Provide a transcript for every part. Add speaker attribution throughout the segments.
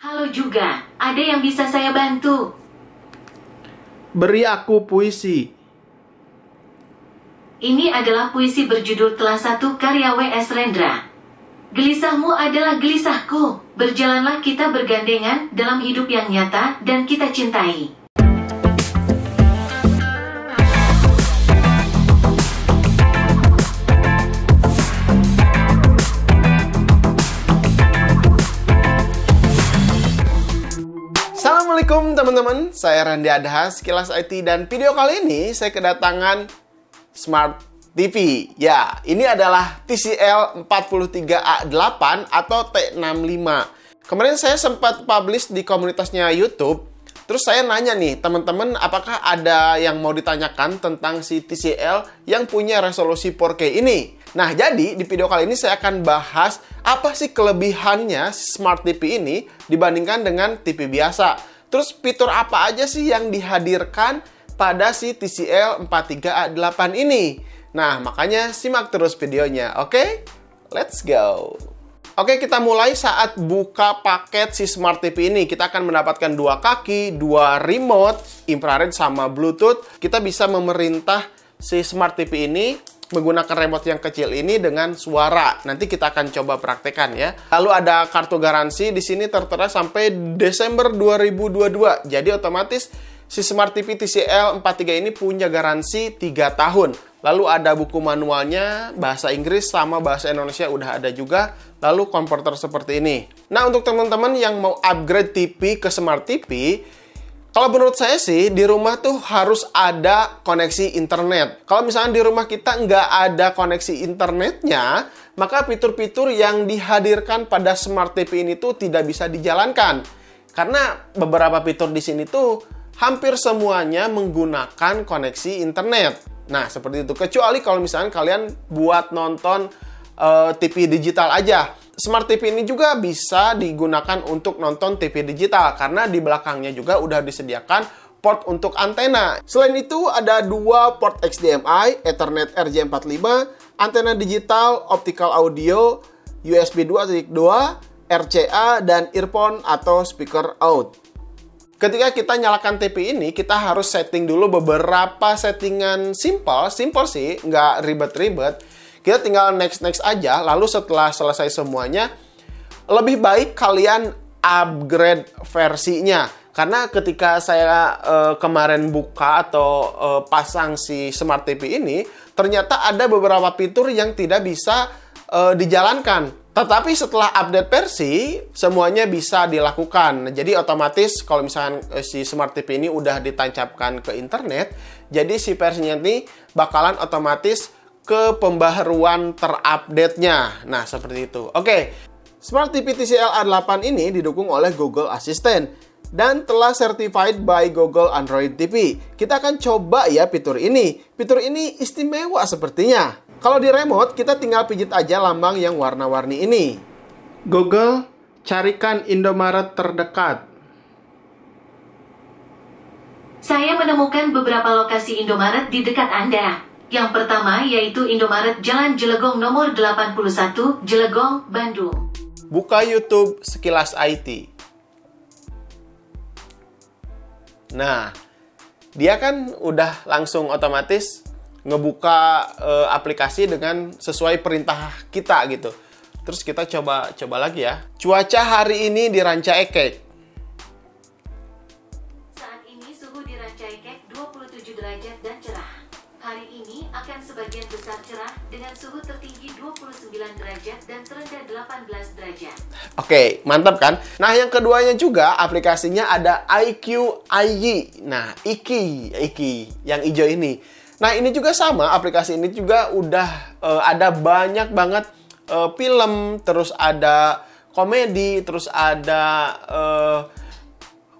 Speaker 1: Halo juga, ada yang bisa saya bantu?
Speaker 2: Beri aku puisi.
Speaker 1: Ini adalah puisi berjudul Telah Satu karya W.S. Rendra. Gelisahmu adalah gelisahku, berjalanlah kita bergandengan dalam hidup yang nyata dan kita cintai.
Speaker 2: Assalamualaikum teman-teman, saya Randy Adhas, Kilas IT, dan video kali ini saya kedatangan Smart TV. Ya, ini adalah TCL 43A8 atau T65. Kemarin saya sempat publish di komunitasnya YouTube. Terus saya nanya nih, teman-teman, apakah ada yang mau ditanyakan tentang si TCL yang punya resolusi 4K ini? Nah, jadi di video kali ini saya akan bahas apa sih kelebihannya Smart TV ini dibandingkan dengan TV biasa. Terus fitur apa aja sih yang dihadirkan pada si TCL 43A8 ini? Nah, makanya simak terus videonya, oke? Let's go! Oke, kita mulai saat buka paket si Smart TV ini. Kita akan mendapatkan dua kaki, dua remote, infrared sama Bluetooth. Kita bisa memerintah si Smart TV ini menggunakan remote yang kecil ini dengan suara. Nanti kita akan coba praktekkan ya. Lalu ada kartu garansi di sini tertera sampai Desember 2022. Jadi otomatis si Smart TV TCL 43 ini punya garansi 3 tahun. Lalu ada buku manualnya, bahasa Inggris sama bahasa Indonesia udah ada juga. Lalu konverter seperti ini. Nah, untuk teman-teman yang mau upgrade TV ke Smart TV, kalau menurut saya sih, di rumah tuh harus ada koneksi internet. Kalau misalnya di rumah kita nggak ada koneksi internetnya, maka fitur-fitur yang dihadirkan pada Smart TV ini tuh tidak bisa dijalankan. Karena beberapa fitur di sini tuh hampir semuanya menggunakan koneksi internet. Nah, seperti itu. Kecuali kalau misalnya kalian buat nonton TV digital aja. Smart TV ini juga bisa digunakan untuk nonton TV digital karena di belakangnya juga udah disediakan port untuk antena. Selain itu ada dua port HDMI, Ethernet RJ45, antena digital, optical audio, USB 2.2, RCA, dan earphone atau speaker out. Ketika kita nyalakan TV ini, kita harus setting dulu beberapa settingan simple sih, nggak ribet-ribet. Kita tinggal next aja, lalu setelah selesai semuanya, lebih baik kalian upgrade versinya. Karena ketika saya kemarin buka atau pasang si Smart TV ini, ternyata ada beberapa fitur yang tidak bisa dijalankan. Tetapi setelah update versi, semuanya bisa dilakukan. Jadi otomatis kalau misalkan si Smart TV ini udah ditancapkan ke internet, jadi si versinya ini bakalan otomatis ke pembaharuan terupdate-nya. Nah, seperti itu. Oke, Smart TV TCL A8 ini didukung oleh Google Assistant dan telah certified by Google Android TV. Kita akan coba ya fitur ini. Fitur ini istimewa sepertinya. Kalau di remote, kita tinggal pijit aja lambang yang warna-warni ini. Google, carikan Indomaret terdekat.
Speaker 1: Saya menemukan beberapa lokasi Indomaret di dekat Anda. Yang pertama yaitu Indomaret Jalan Jelegong nomor 81, Jelegong, Bandung.
Speaker 2: Buka YouTube Sekilas IT. Nah, dia kan udah langsung otomatis ngebuka aplikasi dengan sesuai perintah kita gitu. Terus kita coba lagi ya. Cuaca hari ini di Ranca Ekek.
Speaker 1: Saat ini suhu di Ranca Ekek 27 derajat dan cerah. Hari ini akan sebagian besar cerah dengan suhu tertinggi 29 derajat dan terendah 18 derajat.
Speaker 2: Oke, mantap kan? Nah, yang keduanya juga aplikasinya ada IQ IY. Nah, Iki yang hijau ini. Nah, ini juga sama, aplikasi ini juga udah ada banyak banget film, terus ada komedi, terus ada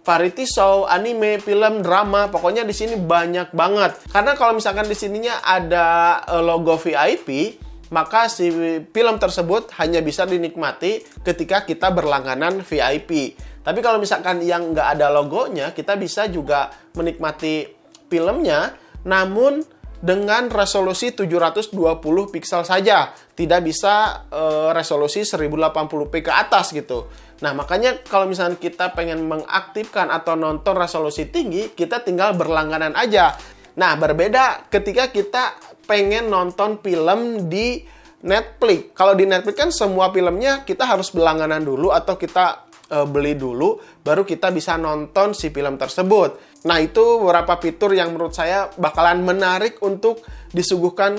Speaker 2: variety show, anime, film, drama, pokoknya di sini banyak banget. Karena kalau misalkan di sininya ada logo VIP, maka si film tersebut hanya bisa dinikmati ketika kita berlangganan VIP. Tapi kalau misalkan yang nggak ada logonya, kita bisa juga menikmati filmnya, namun dengan resolusi 720 piksel saja. Tidak bisa resolusi 1080p ke atas gitu. Nah, makanya kalau misalnya kita pengen mengaktifkan atau nonton resolusi tinggi, kita tinggal berlangganan aja. Nah, berbeda ketika kita pengen nonton film di Netflix. Kalau di Netflix kan semua filmnya kita harus berlangganan dulu atau kita beli dulu, baru kita bisa nonton si film tersebut. Nah, itu beberapa fitur yang menurut saya bakalan menarik untuk disuguhkan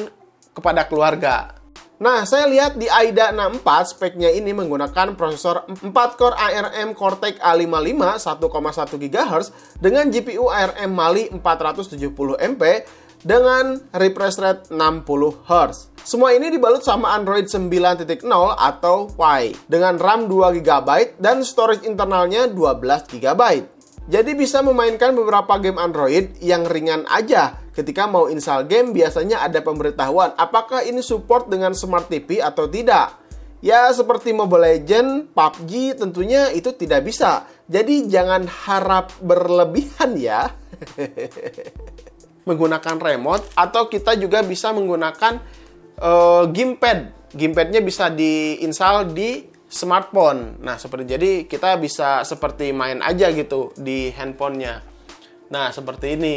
Speaker 2: kepada keluarga. Nah, saya lihat di AIDA 64 speknya ini menggunakan prosesor 4-core ARM Cortex A55 1,1 GHz dengan GPU ARM Mali 470MP dengan refresh rate 60 Hz. Semua ini dibalut sama Android 9.0 atau Pie dengan RAM 2 GB dan storage internalnya 12 GB. Jadi bisa memainkan beberapa game Android yang ringan aja. Ketika mau install game biasanya ada pemberitahuan apakah ini support dengan Smart TV atau tidak. Ya seperti Mobile Legends, PUBG tentunya itu tidak bisa. Jadi jangan harap berlebihan ya. Menggunakan remote atau kita juga bisa menggunakan gamepad. Gamepadnya bisa diinstal di smartphone. Nah, jadi kita bisa seperti main aja gitu di handphonenya. Nah, seperti ini.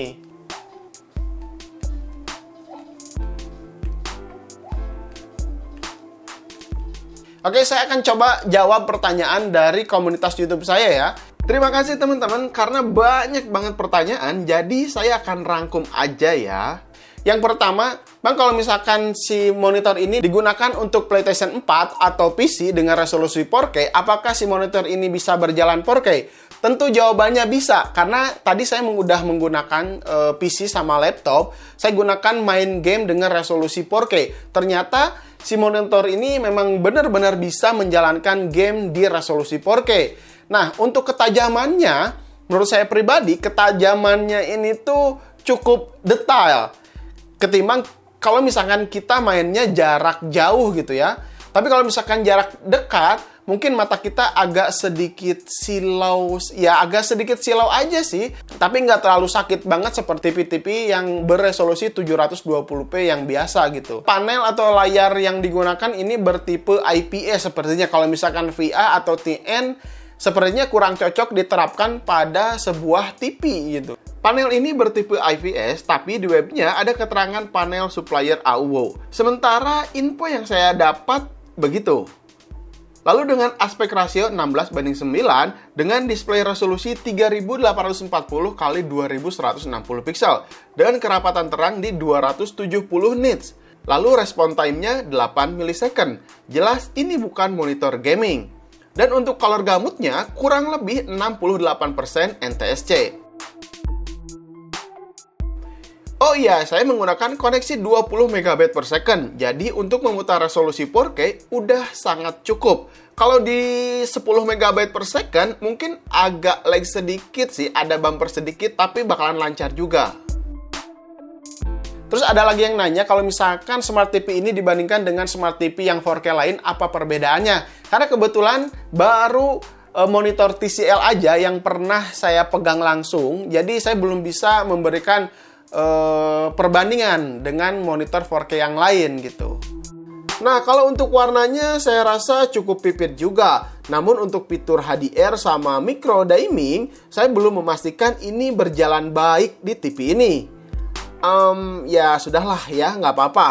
Speaker 2: Oke, saya akan coba jawab pertanyaan dari komunitas YouTube saya ya. Terima kasih teman-teman, karena banyak banget pertanyaan, jadi saya akan rangkum aja ya. Yang pertama, Bang, kalau misalkan si monitor ini digunakan untuk PlayStation 4 atau PC dengan resolusi 4K, apakah si monitor ini bisa berjalan 4K? Tentu jawabannya bisa, karena tadi saya udah menggunakan PC sama laptop, saya gunakan main game dengan resolusi 4K. Ternyata si monitor ini memang benar-benar bisa menjalankan game di resolusi 4K. Nah, untuk ketajamannya, menurut saya pribadi, ketajamannya ini tuh cukup detail. Ketimbang kalau misalkan kita mainnya jarak jauh gitu ya. Tapi kalau misalkan jarak dekat, mungkin mata kita agak sedikit silau. Ya, agak sedikit silau aja sih. Tapi nggak terlalu sakit banget seperti TV yang beresolusi 720p yang biasa gitu. Panel atau layar yang digunakan ini bertipe IPS sepertinya. Kalau misalkan VA atau TN, sepertinya kurang cocok diterapkan pada sebuah TV gitu. Panel ini bertipe IPS, tapi di webnya ada keterangan panel supplier AUO. Sementara info yang saya dapat begitu. Lalu dengan aspek rasio 16:9 dengan display resolusi 3840 x 2160 pixel dengan kerapatan terang di 270 nits. Lalu respon time-nya 8 millisecond. Jelas ini bukan monitor gaming. Dan untuk color gamutnya kurang lebih 68% NTSC. Oh iya, saya menggunakan koneksi 20 MB per second. Jadi untuk memutar resolusi 4K udah sangat cukup. Kalau di 10 MB per second mungkin agak lag sedikit sih, ada bumper sedikit, tapi bakalan lancar juga. Terus ada lagi yang nanya, kalau misalkan Smart TV ini dibandingkan dengan Smart TV yang 4K lain, apa perbedaannya? Karena kebetulan baru monitor TCL aja yang pernah saya pegang langsung, jadi saya belum bisa memberikan perbandingan dengan monitor 4K yang lain gitu. Nah, kalau untuk warnanya saya rasa cukup pipit juga. Namun untuk fitur HDR sama micro dimming, saya belum memastikan ini berjalan baik di TV ini. Ya sudahlah ya, nggak apa-apa.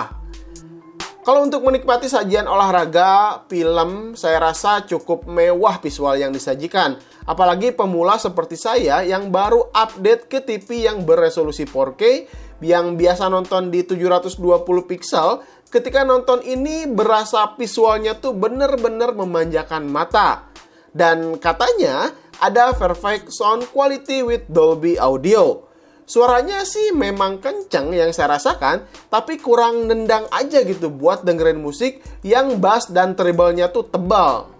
Speaker 2: Kalau untuk menikmati sajian olahraga, film, saya rasa cukup mewah visual yang disajikan. Apalagi pemula seperti saya yang baru update ke TV yang beresolusi 4K, yang biasa nonton di 720 pixel, ketika nonton ini berasa visualnya tuh bener-bener memanjakan mata. Dan katanya ada perfect sound quality with Dolby Audio. Suaranya sih memang kenceng yang saya rasakan, tapi kurang nendang aja gitu buat dengerin musik yang bass dan treble-nya tuh tebal.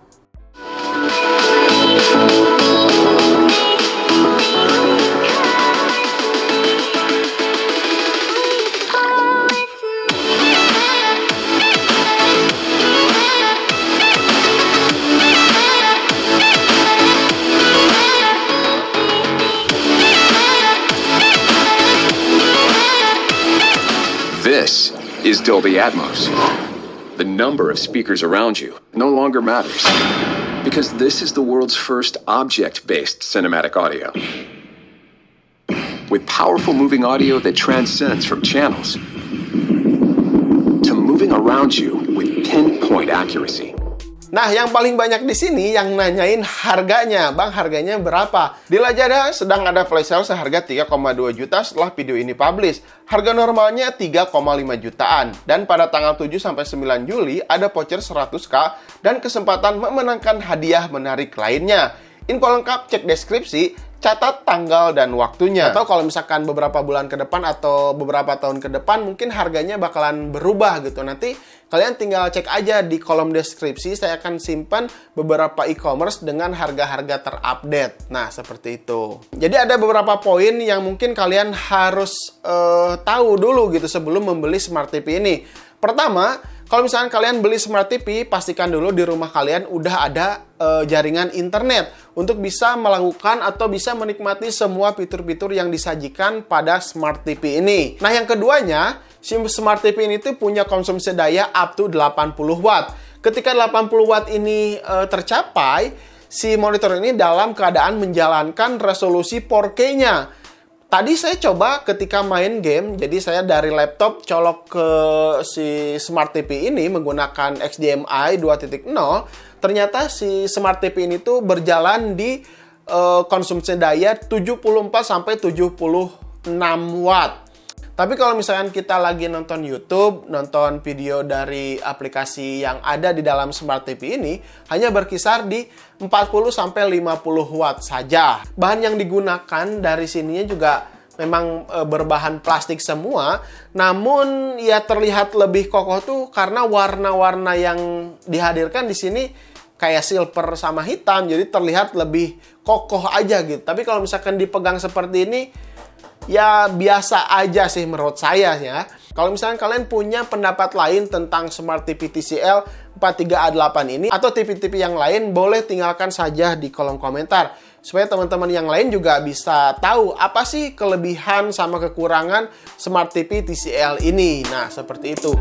Speaker 3: This is Dolby Atmos. The number of speakers around you no longer matters. Because this is the world's first object-based cinematic audio. With powerful moving audio that transcends from channels to moving around you with pinpoint accuracy.
Speaker 2: Nah, yang paling banyak di sini yang nanyain harganya. Bang, harganya berapa? Di Lazada sedang ada flash sale seharga 3,2 juta setelah video ini publish. Harga normalnya 3,5 jutaan. Dan pada tanggal 7-9 Juli ada voucher 100k dan kesempatan memenangkan hadiah menarik lainnya. Info lengkap cek deskripsi, catat tanggal dan waktunya. Atau kalau misalkan beberapa bulan ke depan atau beberapa tahun ke depan mungkin harganya bakalan berubah gitu. Nanti kalian tinggal cek aja di kolom deskripsi, saya akan simpan beberapa e-commerce dengan harga-harga terupdate. Nah, seperti itu. Jadi ada beberapa poin yang mungkin kalian harus tahu dulu gitu sebelum membeli Smart TV ini. Pertama, kalau misalkan kalian beli Smart TV, pastikan dulu di rumah kalian udah ada jaringan internet untuk bisa melakukan atau bisa menikmati semua fitur-fitur yang disajikan pada Smart TV ini. Nah, yang keduanya, si Smart TV ini tuh punya konsumsi daya up to 80 watt. Ketika 80 watt ini tercapai, si monitor ini dalam keadaan menjalankan resolusi 4K-nya. Tadi saya coba ketika main game, jadi saya dari laptop colok ke si Smart TV ini menggunakan HDMI 2.0, ternyata si Smart TV ini tuh berjalan di konsumsi daya 74-76 watt. Tapi kalau misalkan kita lagi nonton YouTube, nonton video dari aplikasi yang ada di dalam Smart TV ini, hanya berkisar di 40-50 watt saja. Bahan yang digunakan dari sininya juga memang berbahan plastik semua, namun ya terlihat lebih kokoh tuh karena warna-warna yang dihadirkan di sini kayak silver sama hitam, jadi terlihat lebih kokoh aja gitu. Tapi kalau misalkan dipegang seperti ini, ya biasa aja sih menurut saya ya. Kalau misalnya kalian punya pendapat lain tentang Smart TV TCL 43A8 ini atau TV-TV yang lain, boleh tinggalkan saja di kolom komentar. Supaya teman-teman yang lain juga bisa tahu apa sih kelebihan sama kekurangan Smart TV TCL ini. Nah, seperti itu.